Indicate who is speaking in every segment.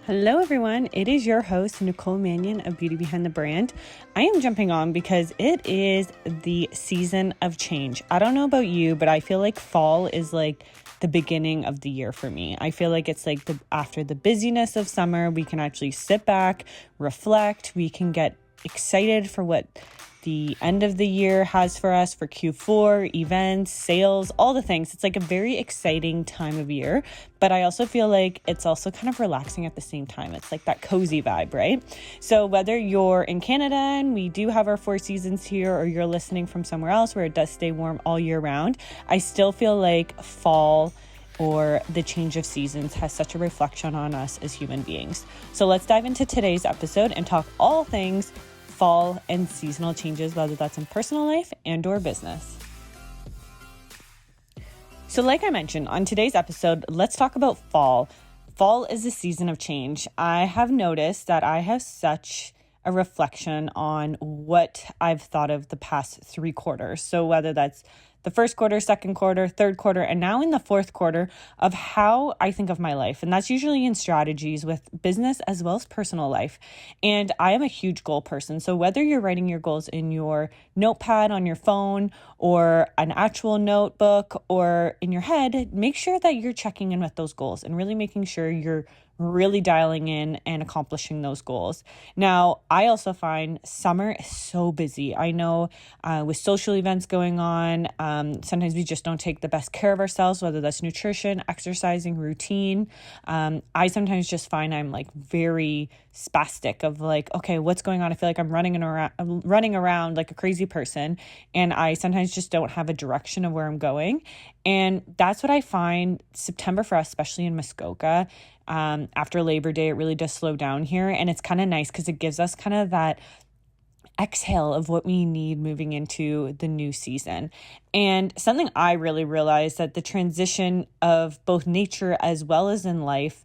Speaker 1: Hello everyone, it is your host Nicole Manion of Beauty Behind the Brand. I am jumping on because it is the season of change. I don't know about you, but I feel like fall is like the beginning of the year for me. I feel like it's like after the busyness of summer, we can actually sit back, reflect, we can get excited for what the end of the year has for us for Q4, events, sales, all the things. It's like a very exciting time of year, but I also feel like it's also kind of relaxing at the same time. It's like that cozy vibe, right? So whether you're in Canada and we do have our 4 seasons here, or you're listening from somewhere else where it does stay warm all year round, I still feel like fall or the change of seasons has such a reflection on us as human beings. So let's dive into today's episode and talk all things fall and seasonal changes, whether that's in personal life and or business. So like I mentioned on today's episode, let's talk about fall. Fall is a season of change. I have noticed that I have such a reflection on what I've thought of the past 3 quarters. So whether that's the first quarter, second quarter, third quarter, and now in the fourth quarter of how I think of my life. And that's usually in strategies with business as well as personal life. And I am a huge goal person. So whether you're writing your goals in your notepad on your phone or an actual notebook or in your head, make sure that you're checking in with those goals and really making sure you're really dialing in and accomplishing those goals. Now, I also find summer is so busy. I know with social events going on, sometimes we just don't take the best care of ourselves, whether that's nutrition, exercising, routine. I sometimes just find I'm like very spastic of like, okay, what's going on? I feel like I'm running around like a crazy person, and I sometimes just don't have a direction of where I'm going. And that's what I find September for us, especially in Muskoka. After Labor Day, it really does slow down here, and it's kind of nice because it gives us kind of that exhale of what we need moving into the new season. And something I really realized that the transition of both nature as well as in life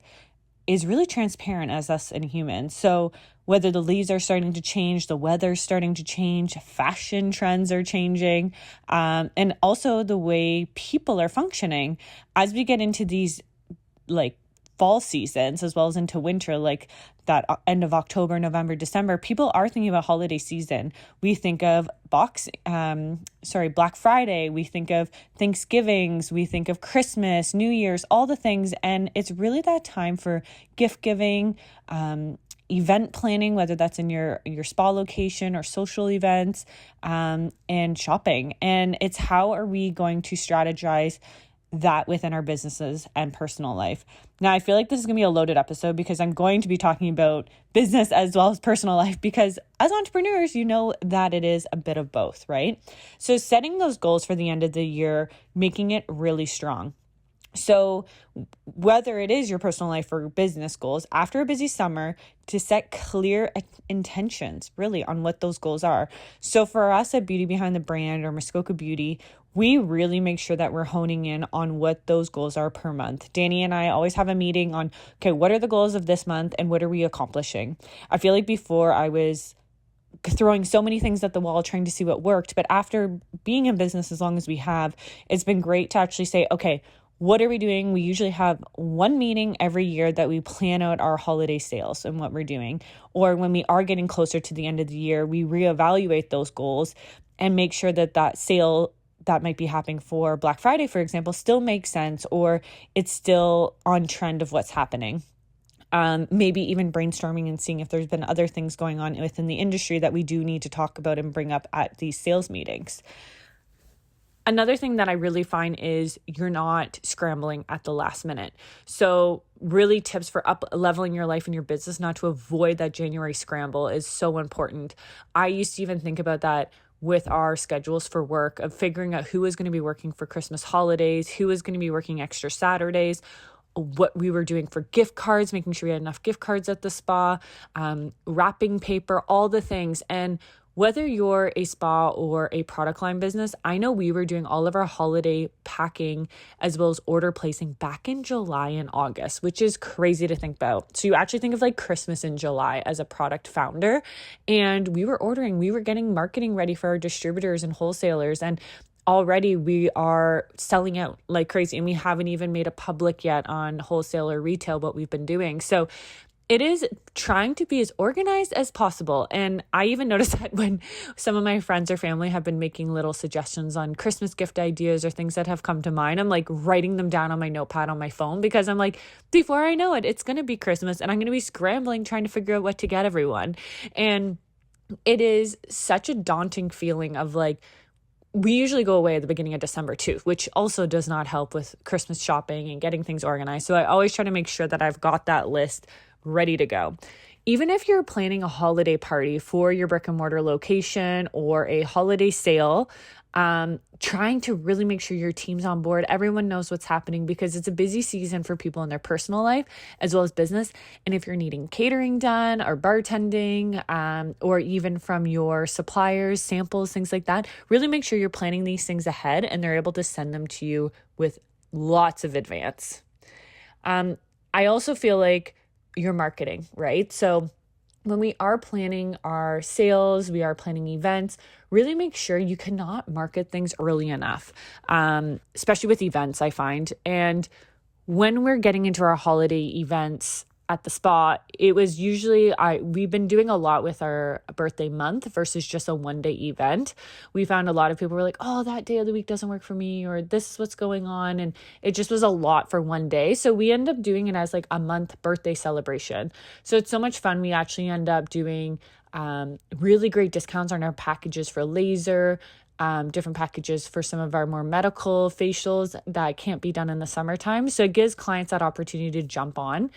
Speaker 1: is really transparent as us and humans. So whether the leaves are starting to change, the weather's starting to change, fashion trends are changing, and also the way people are functioning as we get into these like fall seasons as well as into winter, like that end of October, November, December, people are thinking about holiday season. We think of Black Friday, we think of Thanksgivings, we think of Christmas, New Year's, all the things. And it's really that time for gift giving, event planning, whether that's in your spa location or social events, and shopping. And it's how are we going to strategize that within our businesses and personal life. Now, I feel like this is going to be a loaded episode because I'm going to be talking about business as well as personal life, because as entrepreneurs, you know that it is a bit of both, right? So setting those goals for the end of the year, making it really strong. So whether it is your personal life or business goals, after a busy summer, to set clear intentions really on what those goals are. So for us at Beauty Behind the Brand or Muskoka Beauty, we really make sure that we're honing in on what those goals are per month. Danny and I always have a meeting on, okay, what are the goals of this month and what are we accomplishing? I feel like before I was throwing so many things at the wall trying to see what worked. But after being in business as long as we have, it's been great to actually say, okay, what are we doing? We usually have one meeting every year that we plan out our holiday sales and what we're doing. Or when we are getting closer to the end of the year, we reevaluate those goals and make sure that that sale that might be happening for Black Friday, for example, still makes sense, or it's still on trend of what's happening. Maybe even brainstorming and seeing if there's been other things going on within the industry that we do need to talk about and bring up at these sales meetings. Another thing that I really find is you're not scrambling at the last minute. So really tips for up leveling your life and your business, not to avoid that January scramble, is so important. I used to even think about that with our schedules for work, of figuring out who is going to be working for Christmas holidays, who is going to be working extra Saturdays, what we were doing for gift cards, making sure we had enough gift cards at the spa, wrapping paper, all the things. And whether you're a spa or a product line business, I know we were doing all of our holiday packing as well as order placing back in July and August, which is crazy to think about. So you actually think of like Christmas in July as a product founder, and we were getting marketing ready for our distributors and wholesalers, and already we are selling out like crazy, and we haven't even made it public yet on wholesale or retail what we've been doing. So it is trying to be as organized as possible. And I even noticed that when some of my friends or family have been making little suggestions on Christmas gift ideas or things that have come to mind, I'm like writing them down on my notepad on my phone, because I'm like, before I know it, it's going to be Christmas and I'm going to be scrambling trying to figure out what to get everyone. And it is such a daunting feeling of like, we usually go away at the beginning of December too, which also does not help with Christmas shopping and getting things organized. So I always try to make sure that I've got that list ready to go. Even if you're planning a holiday party for your brick and mortar location or a holiday sale, trying to really make sure your team's on board, everyone knows what's happening, because it's a busy season for people in their personal life as well as business. And if you're needing catering done or bartending, or even from your suppliers, samples, things like that, really make sure you're planning these things ahead and they're able to send them to you with lots of advance. I also feel like your marketing, right? So when we are planning our sales, we are planning events, really make sure you cannot market things early enough, especially with events, I find. And when we're getting into our holiday events at the spa, it was usually, we've been doing a lot with our birthday month versus just a one-day event. We found a lot of people were like, oh, that day of the week doesn't work for me, or this is what's going on. And it just was a lot for one day. So we end up doing it as like a month birthday celebration. So it's so much fun. We actually end up doing really great discounts on our packages for laser, different packages for some of our more medical facials that can't be done in the summertime. So it gives clients that opportunity to jump on,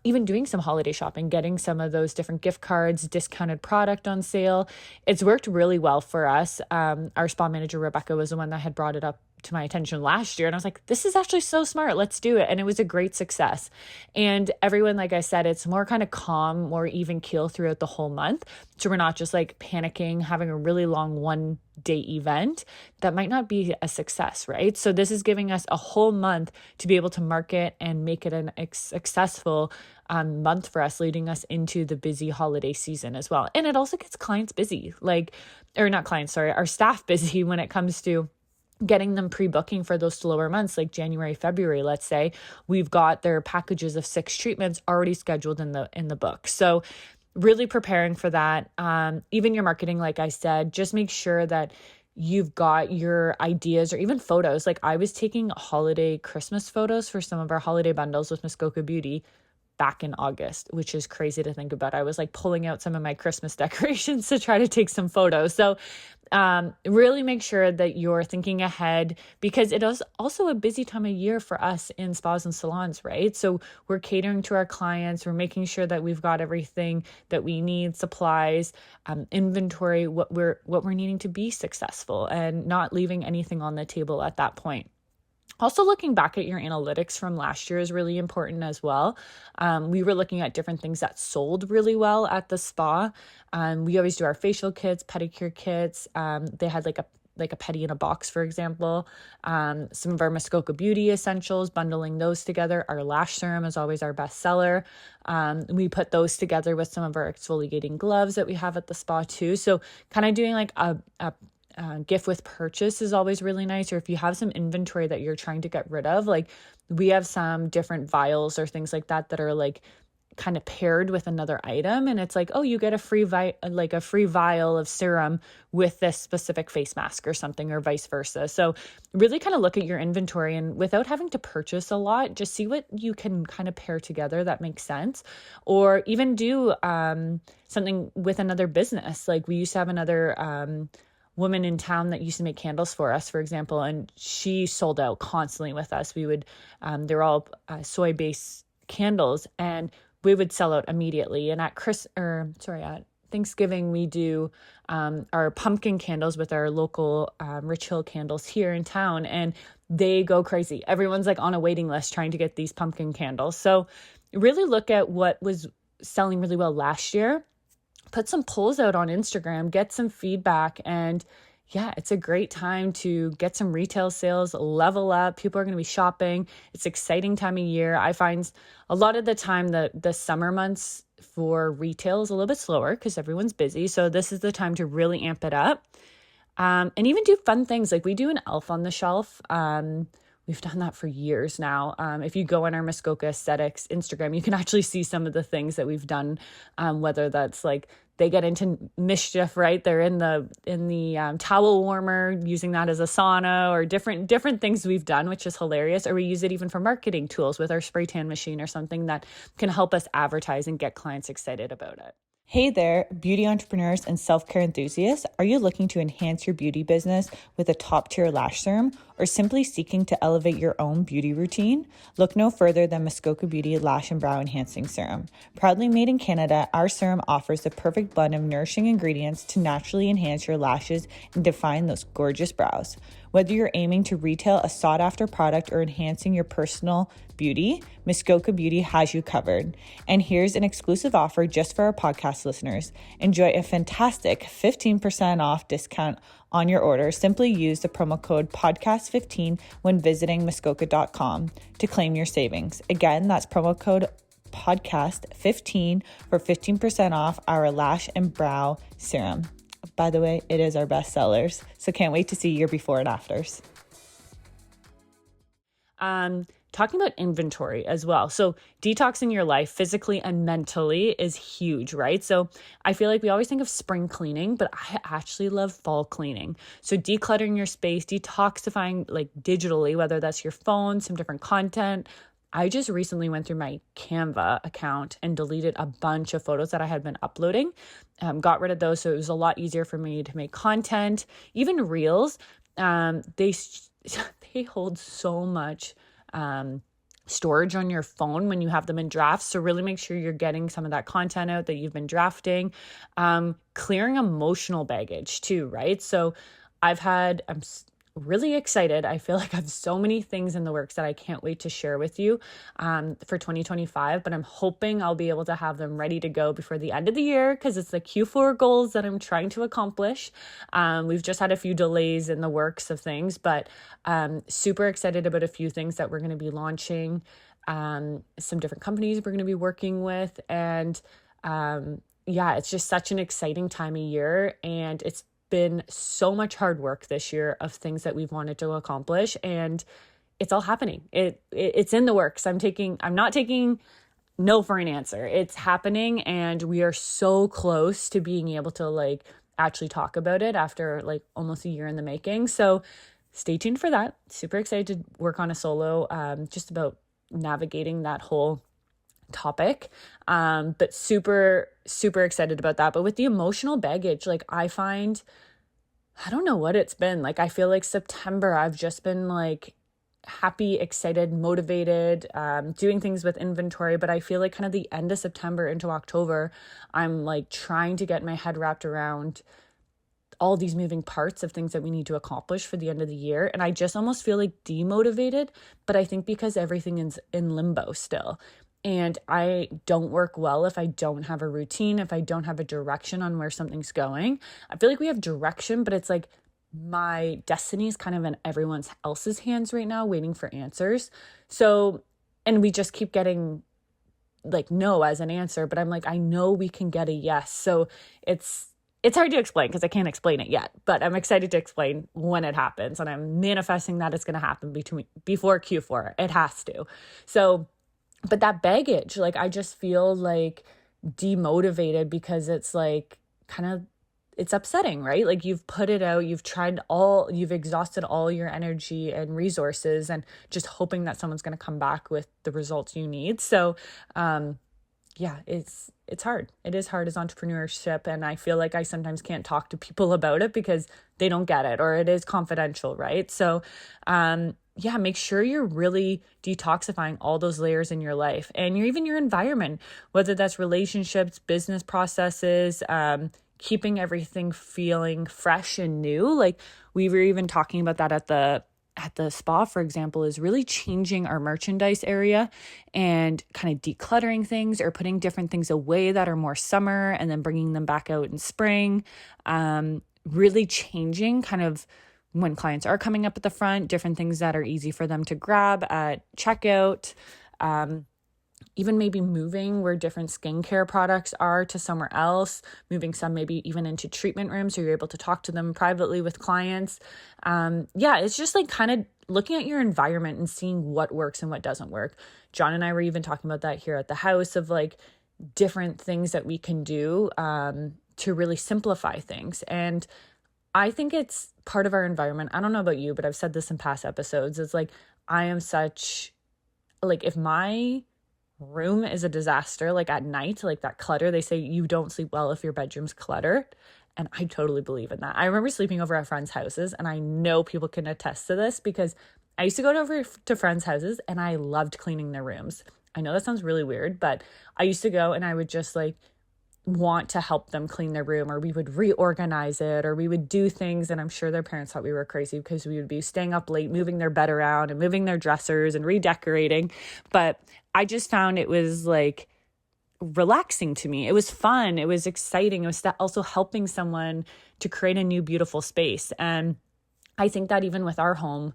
Speaker 1: even doing some holiday shopping, getting some of those different gift cards, discounted product on sale. It's worked really well for us. Our spa manager, Rebecca, was the one that had brought it up to my attention last year. And I was like, this is actually so smart. Let's do it. And it was a great success. And everyone, like I said, it's more kind of calm, more even keel throughout the whole month. So we're not just like panicking, having a really long 1-day event that might not be a success, right? So this is giving us a whole month to be able to market and make it an successful month for us, leading us into the busy holiday season as well. And it also gets clients busy, our staff busy when it comes to getting them pre-booking for those slower months, like January, February, let's say. We've got their packages of 6 treatments already scheduled in the book. So really preparing for that. Even your marketing, like I said, just make sure that you've got your ideas or even photos. Like I was taking holiday Christmas photos for some of our holiday bundles with Muskoka Beauty back in August, which is crazy to think about. I was like pulling out some of my Christmas decorations to try to take some photos. So really make sure that you're thinking ahead, because it is also a busy time of year for us in spas and salons, right? So we're catering to our clients. We're making sure that we've got everything that we need, supplies, inventory, what we're needing to be successful, and not leaving anything on the table at that point. Also, looking back at your analytics from last year is really important as well. We were looking at different things that sold really well at the spa. We always do our facial kits, pedicure kits. They had like a pedi in a box, for example. Some of our Muskoka Beauty essentials, bundling those together. Our Lash Serum is always our best seller. We put those together with some of our exfoliating gloves that we have at the spa too. So kind of doing like a gift with purchase is always really nice. Or if you have some inventory that you're trying to get rid of, like we have some different vials or things like that are like kind of paired with another item, and it's like, oh, you get a free vial of serum with this specific face mask or something, or vice versa. So really kind of look at your inventory, and without having to purchase a lot, just see what you can kind of pair together that makes sense. Or even do something with another business. Like we used to have another woman in town that used to make candles for us, for example, and she sold out constantly with us. We would, they're all soy-based candles, and we would sell out immediately. And at Thanksgiving, we do our pumpkin candles with our local Rich Hill Candles here in town, and they go crazy. Everyone's like on a waiting list trying to get these pumpkin candles. So really look at what was selling really well last year. Put some polls out on Instagram, get some feedback, and yeah, it's a great time to get some retail sales, level up. People are going to be shopping. It's an exciting time of year. I find a lot of the time the summer months for retail is a little bit slower because everyone's busy. So this is the time to really amp it up. And even do fun things. Like we do an elf on the shelf. We We've done that for years now. If you go on our Muskoka Aesthetics Instagram, you can actually see some of the things that we've done, whether that's like they get into mischief, right? They're in the towel warmer, using that as a sauna, or different things we've done, which is hilarious. Or we use it even for marketing tools with our spray tan machine or something that can help us advertise and get clients excited about it. Hey there, beauty entrepreneurs and self-care enthusiasts. Are you looking to enhance your beauty business with a top-tier lash serum, or simply seeking to elevate your own beauty routine? Look no further than Muskoka Beauty Lash and Brow Enhancing Serum. Proudly made in Canada, our serum offers the perfect blend of nourishing ingredients to naturally enhance your lashes and define those gorgeous brows. Whether you're aiming to retail a sought-after product or enhancing your personal beauty, Muskoka Beauty has you covered. And here's an exclusive offer just for our podcast listeners. Enjoy a fantastic 15% off discount on your order. Simply use the promo code podcast15 when visiting muskoka.com to claim your savings. Again, that's promo code podcast15 for 15% off our lash and brow serum. By the way, it is our best sellers, so can't wait to see your before and afters. Talking about inventory as well. So detoxing your life physically and mentally is huge, right? So I feel like we always think of spring cleaning, but I actually love fall cleaning. So decluttering your space, detoxifying like digitally, whether that's your phone, some different content. I just recently went through my Canva account and deleted a bunch of photos that I had been uploading, got rid of those. So it was a lot easier for me to make content, even reels. They hold so much storage on your phone when you have them in drafts. So really make sure you're getting some of that content out that you've been drafting, clearing emotional baggage too, right? So I'm really excited. I feel like I have so many things in the works that I can't wait to share with you for 2025, but I'm hoping I'll be able to have them ready to go before the end of the year, because it's the Q4 goals that I'm trying to accomplish. We've just had a few delays in the works of things, but super excited about a few things that we're going to be launching, some different companies we're going to be working with. And it's just such an exciting time of year, and it's been so much hard work this year of things that we've wanted to accomplish, and it's all happening. It's in the works. I'm not taking no for an answer. It's happening, and we are so close to being able to like actually talk about it after like almost a year in the making. So stay tuned for that. Super excited to work on a solo, just about navigating that whole topic, but super excited about that. But with the emotional baggage, like I don't know what it's been like. I feel like September I've just been like happy, excited, motivated, doing things with inventory. But I feel like kind of the end of September into October, I'm like trying to get my head wrapped around all these moving parts of things that we need to accomplish for the end of the year. And I just almost feel like demotivated, but I think because everything is in limbo still. And I don't work well if I don't have a routine, if I don't have a direction on where something's going. I feel like we have direction, but it's like my destiny is kind of in everyone else's hands right now, waiting for answers. So, and we just keep getting like no as an answer, but I'm like, I know we can get a yes. So it's hard to explain because I can't explain it yet, but I'm excited to explain when it happens. And I'm manifesting that it's going to happen before Q4. It has to. So, but that baggage, like I just feel like demotivated because it's like it's upsetting, right? Like you've put it out, you've exhausted all your energy and resources and just hoping that someone's going to come back with the results you need. So, it's hard. It is hard as entrepreneurship. And I feel like I sometimes can't talk to people about it because they don't get it or it is confidential, right? So, make sure you're really detoxifying all those layers in your life and even your environment, whether that's relationships, business processes, keeping everything feeling fresh and new. Like we were even talking about that at the spa, for example, is really changing our merchandise area and kind of decluttering things or putting different things away that are more summer and then bringing them back out in spring. Really changing kind of when clients are coming up at the front, different things that are easy for them to grab at checkout. even maybe moving where different skincare products are to somewhere else, moving some maybe even into treatment rooms so you're able to talk to them privately with clients. It's just like kind of looking at your environment and seeing what works and what doesn't work. John and I were even talking about that here at the house of like different things that we can do to really simplify things. And I think it's part of our environment. I don't know about you, but I've said this in past episodes. It's like, I am such, like, if my room is a disaster, like at night, like that clutter, they say you don't sleep well if your bedroom's cluttered. And I totally believe in that. I remember sleeping over at friends' houses, and I know people can attest to this because I used to go over to friends' houses and I loved cleaning their rooms. I know that sounds really weird, but I used to go and I would just like want to help them clean their room, or we would reorganize it, or we would do things. And I'm sure their parents thought we were crazy because we would be staying up late, moving their bed around and moving their dressers and redecorating. But I just found it was like relaxing to me. It was fun. It was exciting. It was also helping someone to create a new, beautiful space. And I think that even with our home,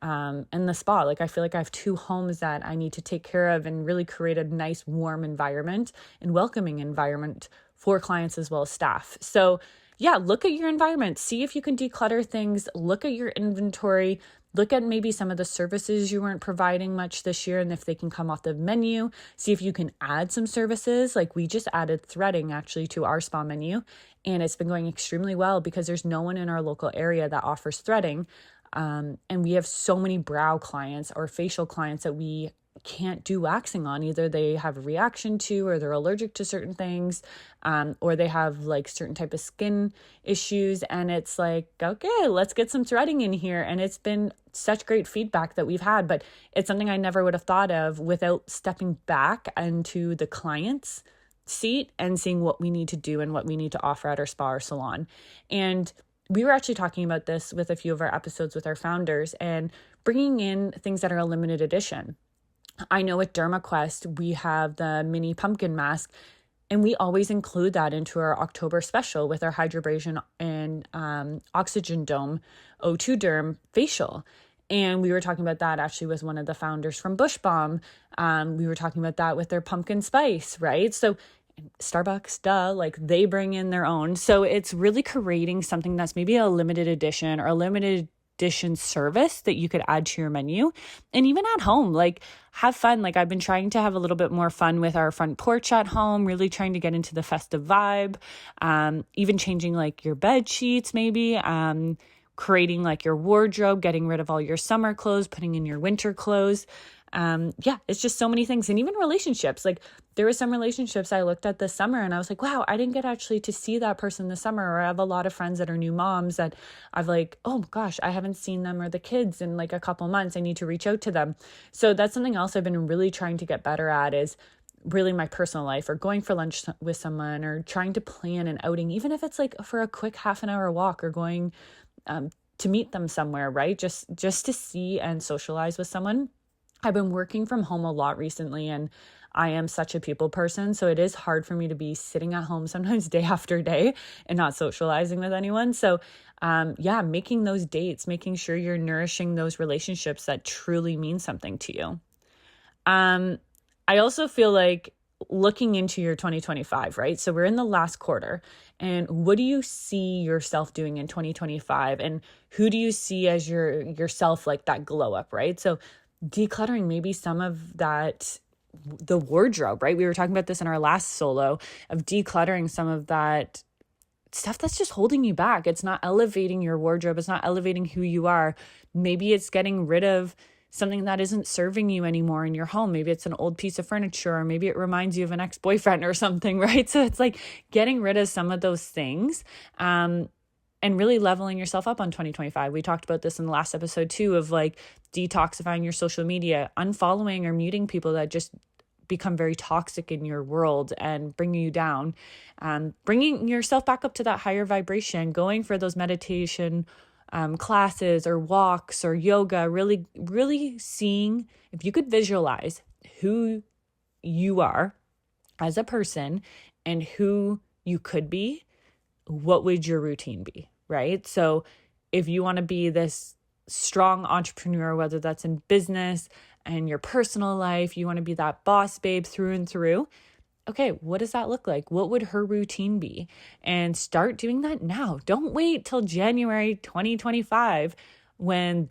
Speaker 1: and the spa, like I feel like I have two homes that I need to take care of and really create a nice, warm environment and welcoming environment for clients as well as staff. So yeah, look at your environment, see if you can declutter things, look at your inventory, look at maybe some of the services you weren't providing much this year and if they can come off the menu, see if you can add some services. Like we just added threading actually to our spa menu, and it's been going extremely well because there's no one in our local area that offers threading. And we have so many brow clients or facial clients that we can't do waxing on. Either they have a reaction to, or they're allergic to certain things, or they have like certain type of skin issues. And it's like, okay, let's get some threading in here. And it's been such great feedback that we've had, but it's something I never would have thought of without stepping back into the client's seat and seeing what we need to do and what we need to offer at our spa or salon. And we were actually talking about this with a few of our episodes with our founders and bringing in things that are a limited edition. I know at DermaQuest, we have the mini pumpkin mask, and we always include that into our October special with our Hydrobrasion and Oxygen Dome O2 Derm facial. And we were talking about that actually with one of the founders from Bush Balm. We were talking about that with their pumpkin spice, right? So Starbucks, like they bring in their own. So it's really creating something that's maybe a limited edition or a limited edition service that you could add to your menu. And even at home, like have fun. Like I've been trying to have a little bit more fun with our front porch at home, really trying to get into the festive vibe, even changing like your bed sheets, maybe, creating like your wardrobe, getting rid of all your summer clothes, putting in your winter clothes. It's just so many things. And even relationships, like there were some relationships I looked at this summer and I was like, wow, I didn't get actually to see that person this summer. Or I have a lot of friends that are new moms that I've like, oh gosh, I haven't seen them or the kids in like a couple months. I need to reach out to them. So that's something else I've been really trying to get better at, is really my personal life, or going for lunch with someone, or trying to plan an outing, even if it's like for a quick half an hour walk, or going to meet them somewhere, right? Just to see and socialize with someone. I've been working from home a lot recently, and I am such a people person. So it is hard for me to be sitting at home sometimes day after day and not socializing with anyone. So making those dates, making sure you're nourishing those relationships that truly mean something to you. I also feel like looking into your 2025, right? So we're in the last quarter, and what do you see yourself doing in 2025? And who do you see as yourself, like that glow up, right? So decluttering maybe some of that, the wardrobe, right? We were talking about this in our last solo, of decluttering some of that stuff that's just holding you back. It's not elevating your wardrobe. It's not elevating who you are. Maybe it's getting rid of something that isn't serving you anymore in your home. Maybe it's an old piece of furniture, or maybe it reminds you of an ex-boyfriend or something, right? So it's like getting rid of some of those things, and really leveling yourself up on 2025. We talked about this in the last episode too, of like detoxifying your social media, unfollowing or muting people that just become very toxic in your world and bringing you down, bringing yourself back up to that higher vibration, going for those meditation classes or walks or yoga, really, really seeing if you could visualize who you are as a person and who you could be, what would your routine be, right? So if you want to be this strong entrepreneur, whether that's in business, and your personal life. You want to be that boss babe through and through. Okay, what does that look like? What would her routine be? And start doing that now. Don't wait till January 2025 when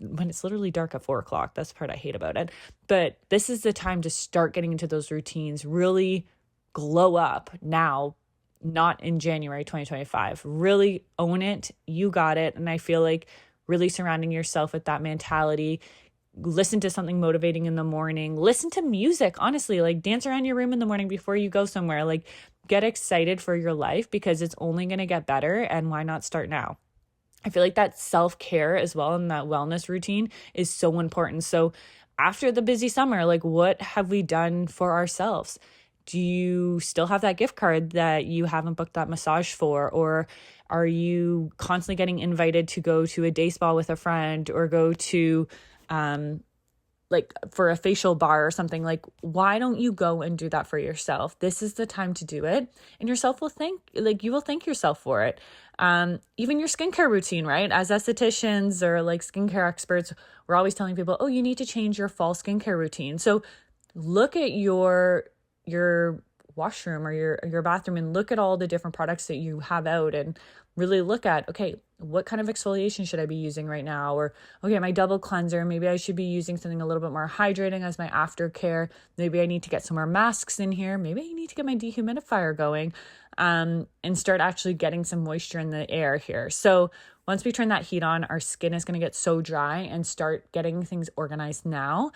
Speaker 1: it's literally dark at 4 o'clock. That's the part I hate about it. But this is the time to start getting into those routines, really glow up now, not in January 2025. Really own it. You got it. And I feel like really surrounding yourself with that mentality. Listen to something motivating in the morning. Listen to music, honestly, like dance around your room in the morning before you go somewhere. Like get excited for your life because it's only going to get better. And why not start now? I feel like that self-care as well and that wellness routine is so important. So after the busy summer, like what have we done for ourselves? Do you still have that gift card that you haven't booked that massage for? Or are you constantly getting invited to go to a day spa with a friend or go to like for a facial bar or something? Like, why don't you go and do that for yourself? This is the time to do it. And yourself will you will thank yourself for it. Even your skincare routine, right? As estheticians or like skincare experts, we're always telling people, oh, you need to change your fall skincare routine. So look at your washroom or your bathroom and look at all the different products that you have out and really look at, okay, what kind of exfoliation should I be using right now? Or, okay, my double cleanser, maybe I should be using something a little bit more hydrating as my aftercare. Maybe I need to get some more masks in here. Maybe I need to get my dehumidifier going, and start actually getting some moisture in the air here. So once we turn that heat on, our skin is going to get so dry, and start getting things organized now,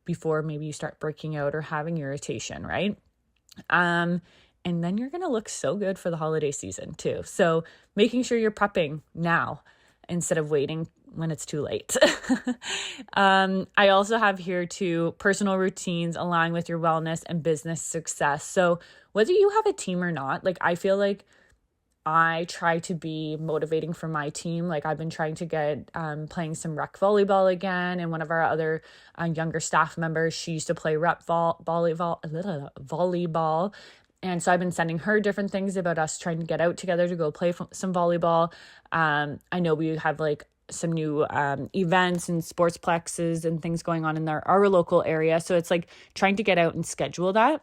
Speaker 1: before maybe you start breaking out or having irritation, right? And then you're going to look so good for the holiday season too. So making sure you're prepping now instead of waiting when it's too late. I also have here too, personal routines align with your wellness and business success. So whether you have a team or not, like I feel like I try to be motivating for my team. Like I've been trying to get playing some rec volleyball again. And one of our other younger staff members, she used to play rec volleyball. And so I've been sending her different things about us trying to get out together to go play some volleyball. I know we have like some new events and sportsplexes and things going on in our local area. So it's like trying to get out and schedule that.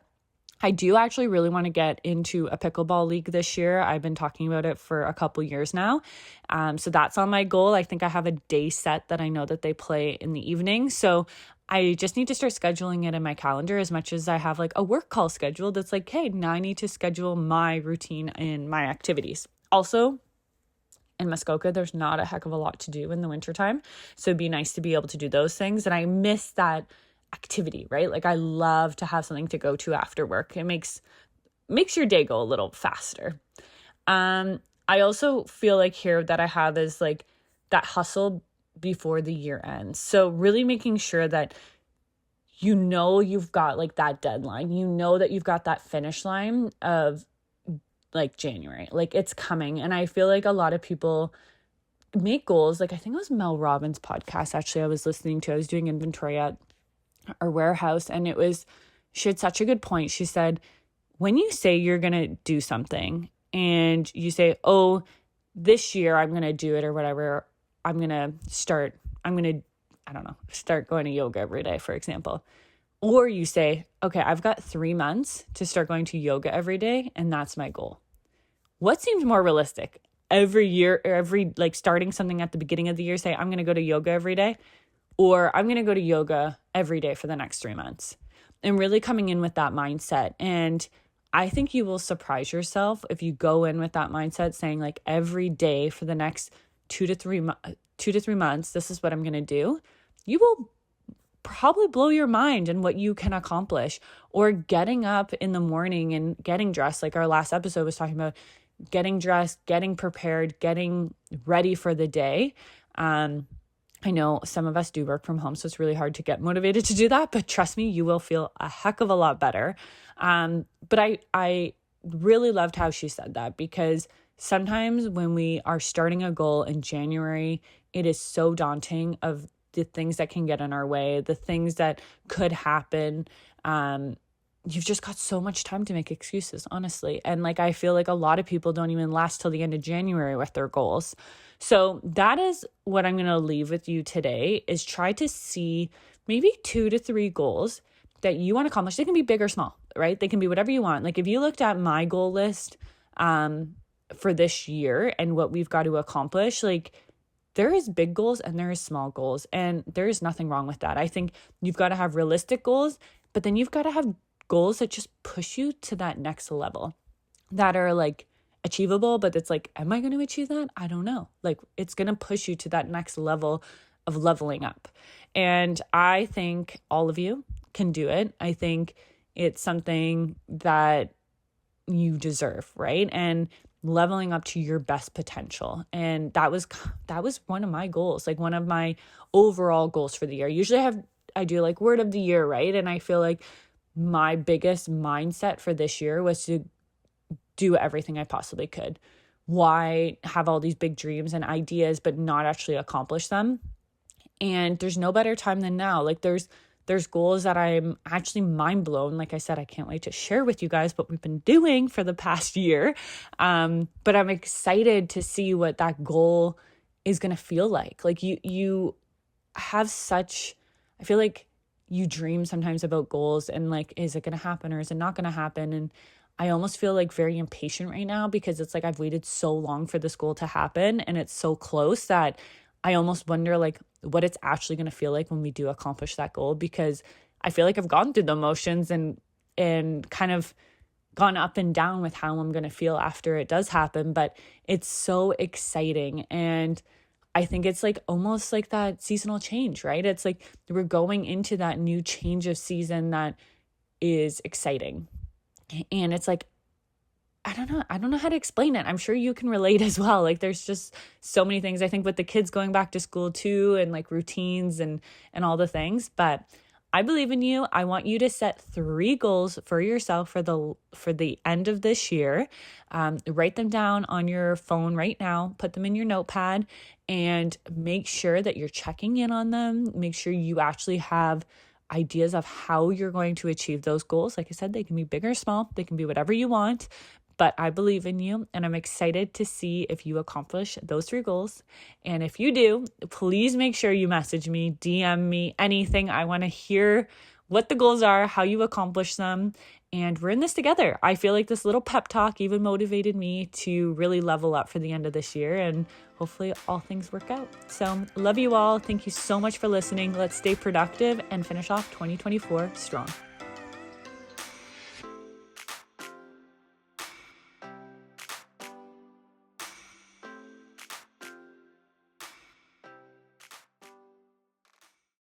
Speaker 1: I do actually really want to get into a pickleball league this year. I've been talking about it for a couple years now. So that's on my goal. I think I have a day set that I know that they play in the evening. So I just need to start scheduling it in my calendar as much as I have like a work call scheduled. That's like, hey, now I need to schedule my routine and my activities. Also, in Muskoka, there's not a heck of a lot to do in the wintertime. So it'd be nice to be able to do those things. And I miss that activity, right? Like I love to have something to go to after work. It makes your day go a little faster. I also feel like here that I have is like that hustle before the year ends. So really making sure that you've got like that deadline, that you've got that finish line of like January, like it's coming. And I feel like a lot of people make goals. Like I think it was Mel Robbins' podcast, actually, I was listening to. I was doing inventory at our warehouse, and she had such a good point. She said, when you say you're going to do something and you say, oh, this year I'm going to do it or whatever, I'm going to start going to yoga every day, for example. Or you say, okay, I've got 3 months to start going to yoga every day, and that's my goal. What seems more realistic? Every year, starting something at the beginning of the year, say, I'm going to go to yoga every day, or I'm going to go to yoga every day for the next 3 months, and really coming in with that mindset. And I think you will surprise yourself if you go in with that mindset, saying like every day for the next 2 to 3 months, this is what I'm going to do. You will probably blow your mind in what you can accomplish. Or getting up in the morning and getting dressed, like our last episode was talking about, getting dressed, getting prepared, getting ready for the day. I know some of us do work from home, so it's really hard to get motivated to do that, but trust me, you will feel a heck of a lot better. But I really loved how she said that, because sometimes when we are starting a goal in January, it is so daunting of the things that can get in our way, the things that could happen. You've just got so much time to make excuses, honestly. And like, I feel like a lot of people don't even last till the end of January with their goals. So that is what I'm going to leave with you today, is try to see maybe 2 to 3 goals that you want to accomplish. They can be big or small, right? They can be whatever you want. Like if you looked at my goal list for this year and what we've got to accomplish, like there is big goals and there is small goals, and there is nothing wrong with that. I think you've got to have realistic goals, but then you've got to have goals that just push you to that next level, that are like achievable, but it's like, am I going to achieve that? I don't know. Like it's going to push you to that next level of leveling up. And I think all of you can do it. I think it's something that you deserve, right? And leveling up to your best potential. And that was one of my goals, like one of my overall goals for the year. Usually I do like word of the year, right? And I feel like my biggest mindset for this year was to do everything I possibly could. Why have all these big dreams and ideas but not actually accomplish them? And there's no better time than now. Like there's goals that I'm actually mind blown. Like I said, I can't wait to share with you guys what we've been doing for the past year. But I'm excited to see what that goal is going to feel like. Like you have such, I feel like you dream sometimes about goals and like, is it going to happen or is it not going to happen? And I almost feel like very impatient right now because it's like I've waited so long for this goal to happen and it's so close that I almost wonder like what it's actually going to feel like when we do accomplish that goal, because I feel like I've gone through the motions and kind of gone up and down with how I'm going to feel after it does happen. But it's so exciting. And I think it's like almost like that seasonal change, right? It's like we're going into that new change of season that is exciting. And it's like, I don't know how to explain it. I'm sure you can relate as well. Like there's just so many things, I think, with the kids going back to school too, and like routines and all the things. But I believe in you. I want you to set 3 goals for yourself for the end of this year. Write them down on your phone right now, put them in your notepad, and make sure that you're checking in on them. Make sure you actually have ideas of how you're going to achieve those goals. Like I said, they can be big or small. They can be whatever you want. But I believe in you, and I'm excited to see if you accomplish those 3 goals. And if you do, please make sure you message me, DM me, anything. I want to hear what the goals are, how you accomplish them. And we're in this together. I feel like this little pep talk even motivated me to really level up for the end of this year. And hopefully all things work out. So love you all. Thank you so much for listening. Let's stay productive and finish off 2024 strong.